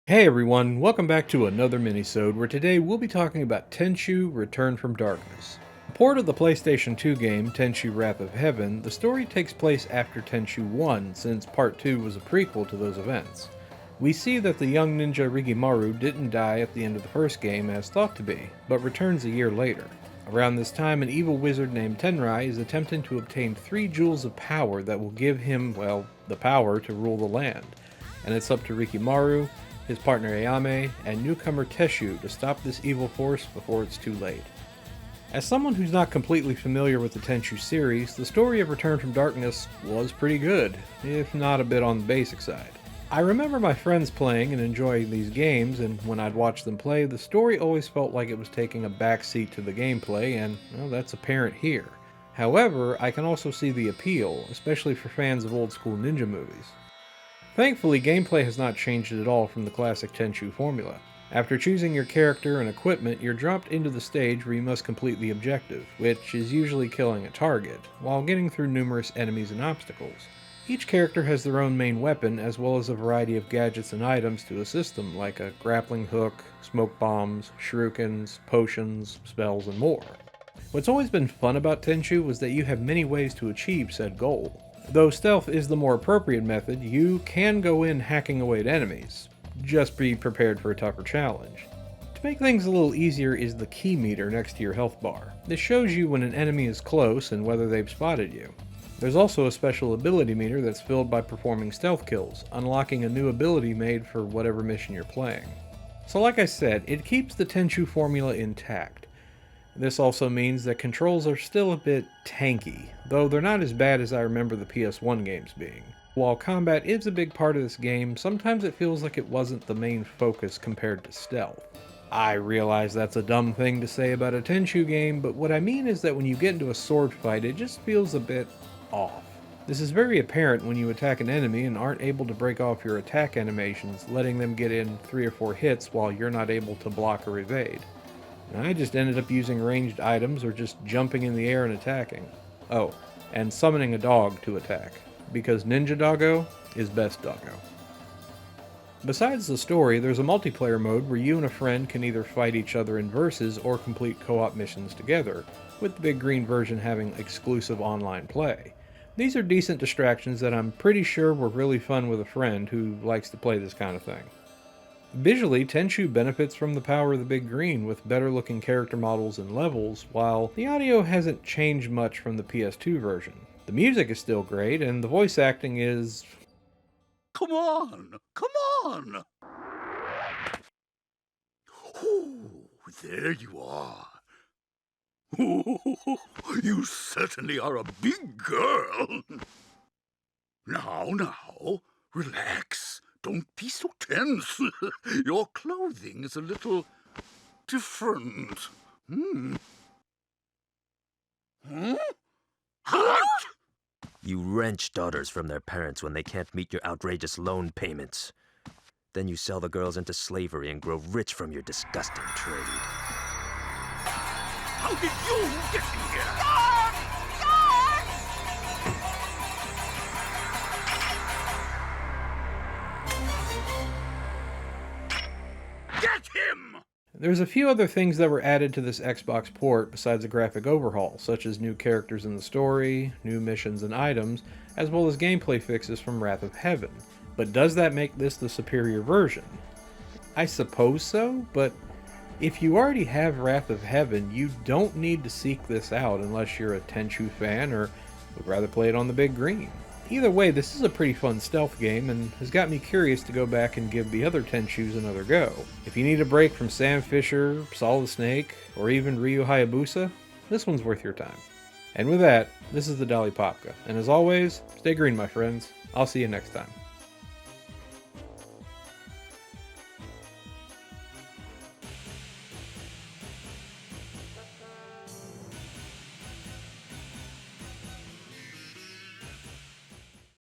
Hey everyone, welcome back to another Mini-Sode where today we'll be talking about Tenchu Return from Darkness. A port of the PlayStation 2 game Tenchu Wrath of Heaven, the story takes place after Tenchu 1 since Part 2 was a prequel to those events. We see that the young ninja Rigimaru didn't die at the end of the first game as thought to be, but returns a year later. Around this time, an evil wizard named Tenrai is attempting to obtain 3 jewels of power that will give him, well, the power to rule the land. And it's up to Rikimaru, his partner Ayame, and newcomer Teshu to stop this evil force before it's too late. As someone who's not completely familiar with the Tenchu series, the story of Return from Darkness was pretty good, if not a bit on the basic side. I remember my friends playing and enjoying these games, and when I'd watch them play, the story always felt like it was taking a backseat to the gameplay, and well, that's apparent here. However, I can also see the appeal, especially for fans of old school ninja movies. Thankfully, gameplay has not changed at all from the classic Tenchu formula. After choosing your character and equipment, you're dropped into the stage where you must complete the objective, which is usually killing a target, while getting through numerous enemies and obstacles. Each character has their own main weapon, as well as a variety of gadgets and items to assist them, like a grappling hook, smoke bombs, shurikens, potions, spells, and more. What's always been fun about Tenchu was that you have many ways to achieve said goal. Though stealth is the more appropriate method, you can go in hacking away at enemies. Just be prepared for a tougher challenge. To make things a little easier is the key meter next to your health bar. This shows you when an enemy is close and whether they've spotted you. There's also a special ability meter that's filled by performing stealth kills, unlocking a new ability made for whatever mission you're playing. So like I said, it keeps the Tenchu formula intact. This also means that controls are still a bit tanky, though they're not as bad as I remember the PS1 games being. While combat is a big part of this game, sometimes it feels like it wasn't the main focus compared to stealth. I realize that's a dumb thing to say about a Tenchu game, but what I mean is that when you get into a sword fight, it just feels a bit off. This is very apparent when you attack an enemy and aren't able to break off your attack animations, letting them get in 3 or 4 hits while you're not able to block or evade. I just ended up using ranged items or just jumping in the air and attacking. Oh, and summoning a dog to attack, because Ninja Doggo is best doggo. Besides the story, there's a multiplayer mode where you and a friend can either fight each other in versus or complete co-op missions together, with the big green version having exclusive online play. These are decent distractions that I'm pretty sure were really fun with a friend who likes to play this kind of thing. Visually, Tenchu benefits from the power of the big green with better looking character models and levels, while the audio hasn't changed much from the PS2 version. The music is still great, and the voice acting is... Come on! Come on! Oh, there you are. Oh, you certainly are a big girl. Now, relax. Don't be so tense. Your clothing is a little different. What? You wrench daughters from their parents when they can't meet your outrageous loan payments. Then you sell the girls into slavery and grow rich from your disgusting trade. How did you get in here? Get him! There's a few other things that were added to this Xbox port besides a graphic overhaul, such as new characters in the story, new missions and items, as well as gameplay fixes from Wrath of Heaven. But does that make this the superior version? I suppose so, but if you already have Wrath of Heaven, you don't need to seek this out unless you're a Tenchu fan or would rather play it on the big green. Either way, this is a pretty fun stealth game and has got me curious to go back and give the other Tenchus another go. If you need a break from Sam Fisher, Solid Snake, or even Ryu Hayabusa, this one's worth your time. And with that, this is the Dali Popka, and as always, stay green my friends. I'll see you next time.